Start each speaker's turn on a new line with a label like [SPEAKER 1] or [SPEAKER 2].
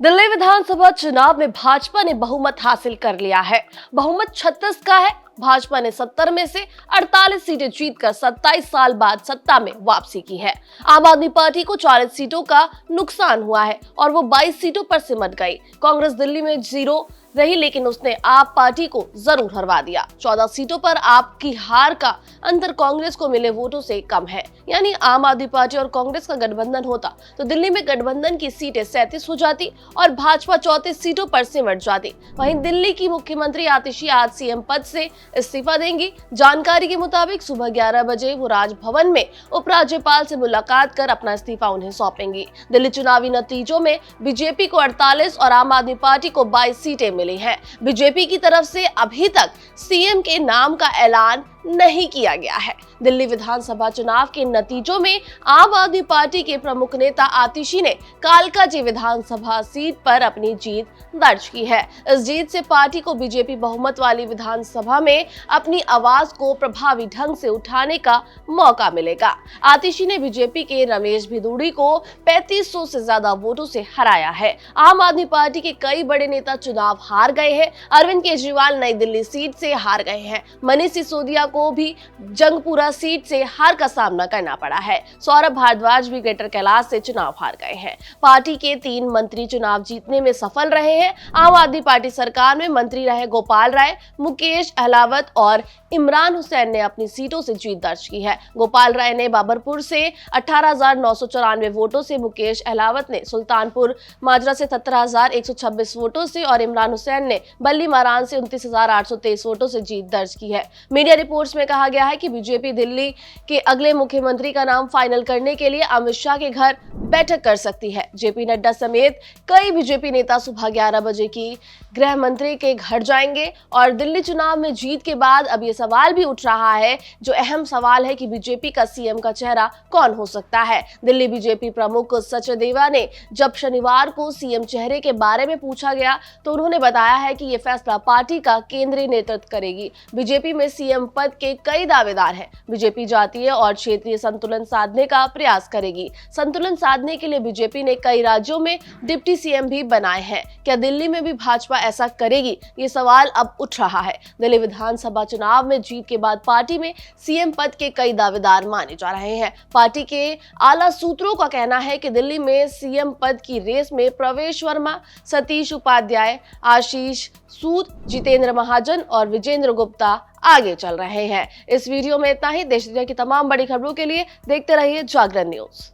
[SPEAKER 1] दिल्ली विधानसभा चुनाव में भाजपा ने बहुमत हासिल कर लिया है। बहुमत 36 का है। भाजपा ने 70 में से 48 सीटें जीतकर 27 साल बाद सत्ता में वापसी की है। आम आदमी पार्टी को 40 सीटों का नुकसान हुआ है और वो 22 सीटों पर सिमट गई। कांग्रेस दिल्ली में 0 रही, लेकिन उसने आप पार्टी को जरूर हरवा दिया। 14 सीटों पर आप की हार का अंतर कांग्रेस को मिले वोटों से कम है। यानी आम आदमी पार्टी और कांग्रेस का गठबंधन होता तो दिल्ली में गठबंधन की सीटें 37 हो जाती और भाजपा 34 सीटों पर सिमट जाती। वहीं दिल्ली की मुख्यमंत्री आतिशी आज सीएम पद से इस्तीफा देंगी। जानकारी के मुताबिक सुबह 11 बजे वो राजभवन में उपराज्यपाल से मुलाकात कर अपना इस्तीफा उन्हें सौंपेंगी। दिल्ली चुनावी नतीजों में बीजेपी को 48 और आम आदमी पार्टी को 22 सीटें मिली हैं। बीजेपी की तरफ से अभी तक सीएम के नाम का ऐलान नहीं किया गया है। दिल्ली विधानसभा चुनाव के नतीजों में आम आदमी पार्टी के प्रमुख नेता आतिशी ने कालकाजी विधानसभा सीट पर अपनी जीत दर्ज की है। इस जीत से पार्टी को बीजेपी बहुमत वाली विधानसभा में अपनी आवाज को प्रभावी ढंग से उठाने का मौका मिलेगा। आतिशी ने बीजेपी के रमेश भिदुड़ी को 3500 से ज्यादा वोटों से हराया है। आम आदमी पार्टी के कई बड़े नेता चुनाव हार गए हैं। अरविंद केजरीवाल नई दिल्ली सीट से हार गए हैं। मनीष सिसोदिया को भी जंगपुरा सीट से हार का सामना करना पड़ा है। सौरभ भारद्वाज भी ग्रेटर कैलाश से चुनाव हार गए हैं। पार्टी के 3 मंत्री चुनाव जीतने में सफल रहे हैं। आम आदमी पार्टी सरकार में मंत्री रहे गोपाल राय, मुकेश अहलावत और इमरान हुसैन ने अपनी सीटों से जीत दर्ज की है। गोपाल राय ने बाबरपुर से 18,994 वोटों से, मुकेश अहलावत ने सुल्तानपुर माजरा से 17,126 वोटों से और इमरान हुसैन ने बल्ली मारान से 29,823 वोटों से जीत दर्ज की है। मीडिया रिपोर्ट्स में कहा गया है कि बीजेपी दिल्ली के अगले मुख्यमंत्री का नाम फाइनल करने के लिए अमित शाह के घर बैठक कर सकती है। जेपी नड्डा समेत कई बीजेपी नेता सुबह 11 बजे की गृह मंत्री के घर जाएंगे और दिल्ली चुनाव में जीत के बाद अब ये सवाल भी उठ रहा है, जो अहम सवाल है कि बीजेपी का सीएम का चेहरा कौन हो सकता है। दिल्ली बीजेपी प्रमुख सचदेवा ने जब शनिवार को सीएम चेहरे के बारे में पूछा गया तो उन्होंने बताया है कि ये फैसला पार्टी का केंद्रीय नेतृत्व करेगी। बीजेपी में सीएम पद के कई दावेदार हैं। बीजेपी जातीय और क्षेत्रीय संतुलन साधने का प्रयास करेगी। संतुलन साधने के लिए बीजेपी ने कई राज्यों में डिप्टी सीएम भी बनाए हैं। क्या दिल्ली में भी भाजपा ऐसा करेगी? ये सवाल अब उठ रहा है। दिल्ली विधानसभा चुनाव में जीत के बाद पार्टी में सीएम पद के कई दावेदार माने जा रहे हैं। पार्टी के आला सूत्रों का कहना है कि दिल्ली में सीएम पद की रेस में प्रवेश वर्मा, सतीश उपाध्याय, आशीष सूद, जितेंद्र महाजन और विजेंद्र गुप्ता आगे चल रहे हैं। इस वीडियो में इतना ही। देश दुनिया की तमाम बड़ी खबरों के लिए देखते रहिए जागरण न्यूज।